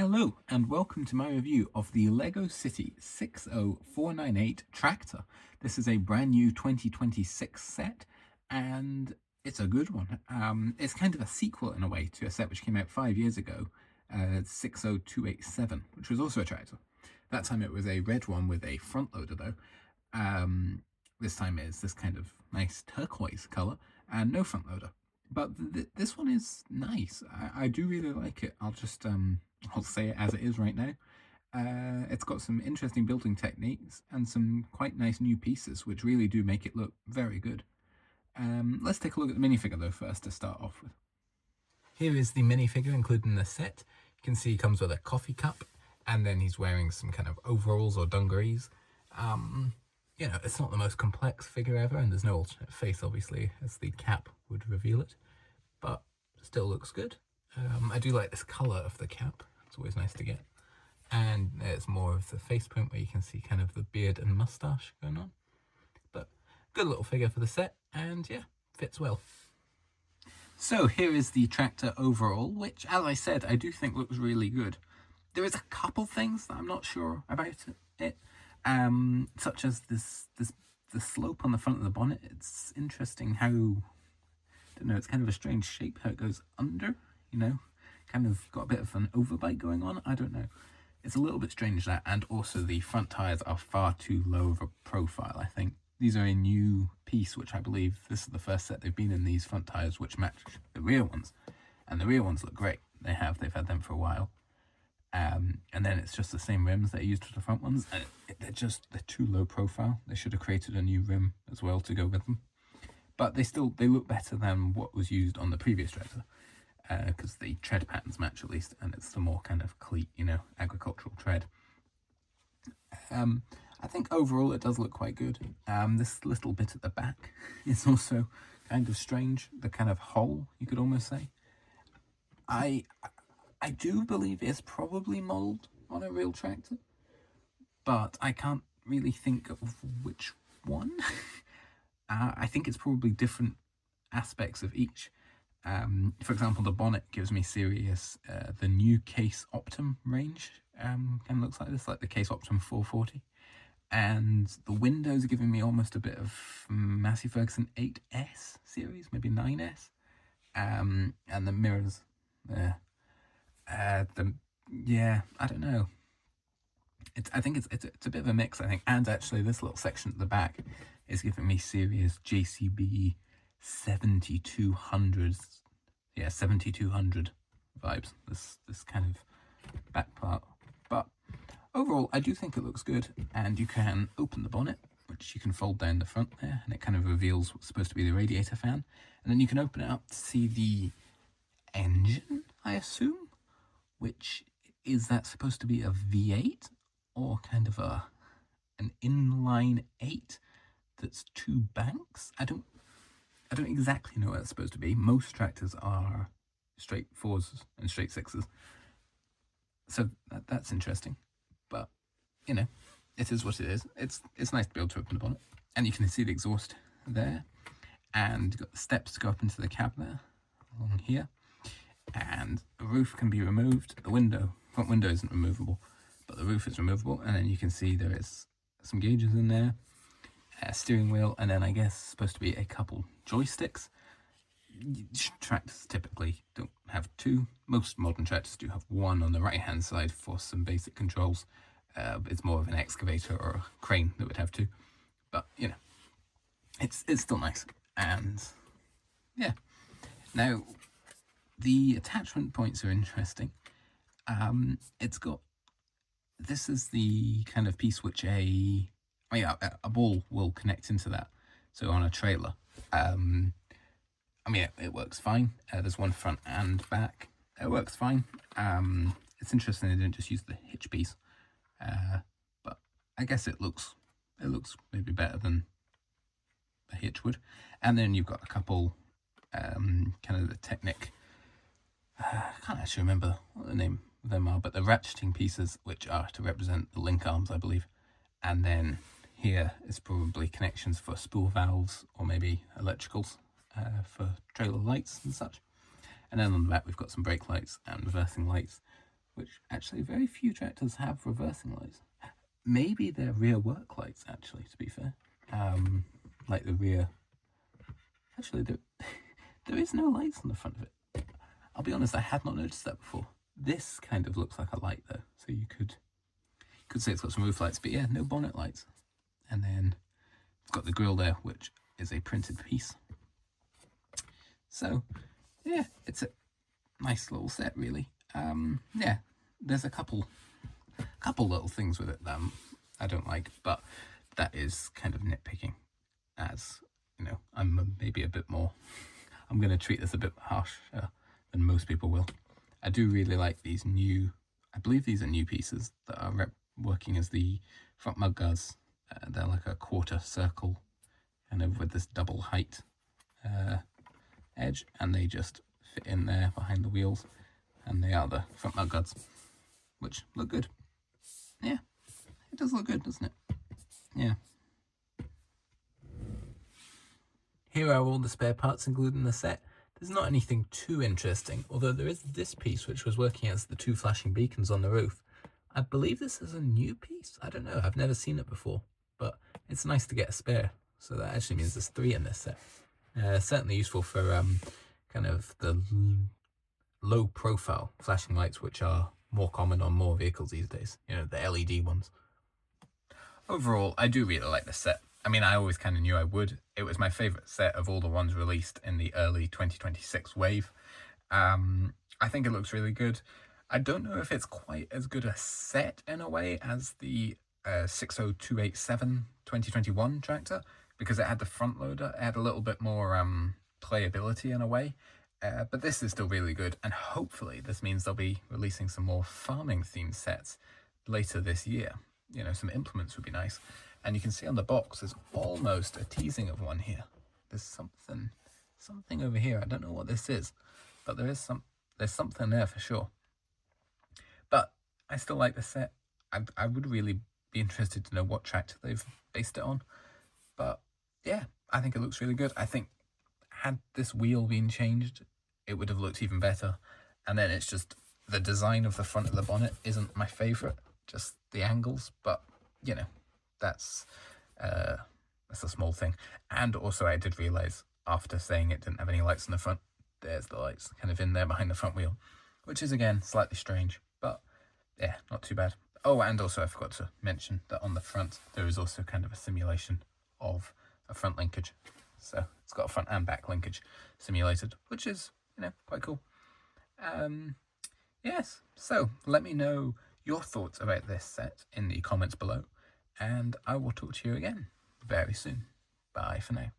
Hello and welcome to my review of the LEGO City 60498 tractor. This is a brand new 2026 set and it's a good one. It's kind of a sequel in a way to a set which came out 5 years ago, 60287, which was also a tractor. That time it was a red one with a front loader though. This time it's this kind of nice turquoise colour and no front loader. But this one is nice. I do really like it. I'll say it as it is right now. It's got some interesting building techniques and some quite nice new pieces, which really do make it look very good. Let's take a look at the minifigure though first to start off with. Here is the minifigure including the set. You can see he comes with a coffee cup, and then he's wearing some kind of overalls or dungarees. You know, it's not the most complex figure ever, and there's no alternate face, obviously, as the cap would reveal it, but still looks good. I do like this colour of the cap. It's always nice to get. And there's more of the face print where you can see kind of the beard and moustache going on. But good little figure for the set, and yeah, fits well. So here is the tractor overall, which, as I said, I do think looks really good. There is a couple things that I'm not sure about it. Such as the slope on the front of the bonnet. It's interesting how, I don't know, it's kind of a strange shape how it goes under, you know, kind of got a bit of an overbite going on. I don't know. It's a little bit strange that, and also the front tyres are far too low of a profile, I think. These are a new piece, which I believe this is the first set they've been in these front tyres which match the rear ones. And the rear ones look great. They've had them for a while. And then it's just the same rims that are used for the front ones. They're too low profile. They should have created a new rim as well to go with them. But they look better than what was used on the previous tractor, because the tread patterns match at least, and it's the more kind of cleat, you know, agricultural tread. I think overall it does look quite good. This little bit at the back is also kind of strange. The kind of hole, you could almost say. I do believe it's probably modelled on a real tractor, but I can't really think of which one. I think it's probably different aspects of each. For example, the bonnet gives me serious, the new Case Optum range kind of looks like this, like the Case Optum 440. And the windows are giving me almost a bit of Massey Ferguson 8S series, maybe 9S. And the mirrors there. Yeah, I don't know. I think it's a bit of a mix, I think. And actually this little section at the back is giving me serious JCB 7200s. Yeah, 7200 vibes, this kind of back part. But overall, I do think it looks good, and you can open the bonnet, which you can fold down the front there, and it kind of reveals what's supposed to be the radiator fan. And then you can open it up to see the engine, I assume. Which, is that supposed to be a V8 or kind of an inline 8 that's two banks? I don't exactly know what it's supposed to be. Most tractors are straight 4s and straight 6s. So that's interesting. But, you know, it is what it is. It's nice to be able to open the bonnet. And you can see the exhaust there. And you've got the steps to go up into the cab there, along here. And the roof can be removed. The front window isn't removable, but the roof is removable. And then you can see there is some gauges in there, a steering wheel, and then I guess supposed to be a couple joysticks. Tractors typically don't have two. Most modern tractors do have one on the right hand side for some basic controls. It's more of an excavator or a crane that would have two, but you know, it's still nice. And yeah, now the attachment points are interesting. This is the kind of piece which a ball will connect into that. So on a trailer, it works fine. There's one front and back. It works fine. It's interesting they didn't just use the hitch piece, but I guess it looks maybe better than a hitch would. And then you've got a couple, kind of the Technic. I can't actually remember what the name of them are, but the ratcheting pieces, which are to represent the link arms, I believe. And then here is probably connections for spool valves or maybe electricals for trailer lights and such. And then on the back we've got some brake lights and reversing lights, which actually very few tractors have reversing lights. Maybe they're rear work lights, actually, to be fair. Like the rear... Actually, there is no lights on the front of it. I'll be honest, I had not noticed that before. This kind of looks like a light, though, so you could say it's got some roof lights, but yeah, no bonnet lights. And then it's got the grille there, which is a printed piece. So, yeah, it's a nice little set, really. Yeah, there's a couple little things with it that I don't like, but that is kind of nitpicking, as, you know, I'm maybe a bit more... I'm going to treat this a bit harsher than most people will. I do really like these new... I believe these are new pieces that are working as the front mud guards. They're like a quarter circle, kind of with this double height edge, and they just fit in there behind the wheels, and they are the front mud guards, which look good. Yeah, it does look good, doesn't it? Yeah. Here are all the spare parts included in the set. There's not anything too interesting, although there is this piece which was working as the 2 flashing beacons on the roof. I believe this is a new piece. I don't know, I've never seen it before, but it's nice to get a spare. So that actually means there's 3 in this set. Certainly useful for kind of the low profile flashing lights, which are more common on more vehicles these days, you know, the LED ones. Overall, I do really like this set. I mean, I always kind of knew I would. It was my favourite set of all the ones released in the early 2026 wave. I think it looks really good. I don't know if it's quite as good a set in a way as the 60287 2021 tractor, because it had the front loader. It had a little bit more playability in a way. But this is still really good, and hopefully this means they'll be releasing some more farming themed sets later this year. You know, some implements would be nice. And you can see on the box, there's almost a teasing of one here. There's something over here. I don't know what this is, but there's something there for sure. But I still like the set. I would really be interested to know what tractor they've based it on. But yeah, I think it looks really good. I think had this wheel been changed, it would have looked even better. And then it's just the design of the front of the bonnet isn't my favourite, just the angles, but you know, that's a small thing. And also I did realise after saying it didn't have any lights in the front, there's the lights kind of in there behind the front wheel, which is again slightly strange, but yeah, not too bad. Oh, and also I forgot to mention that on the front there is also kind of a simulation of a front linkage. So it's got a front and back linkage simulated, which is, you know, quite cool. Yes, so let me know your thoughts about this set in the comments below, and I will talk to you again very soon. Bye for now.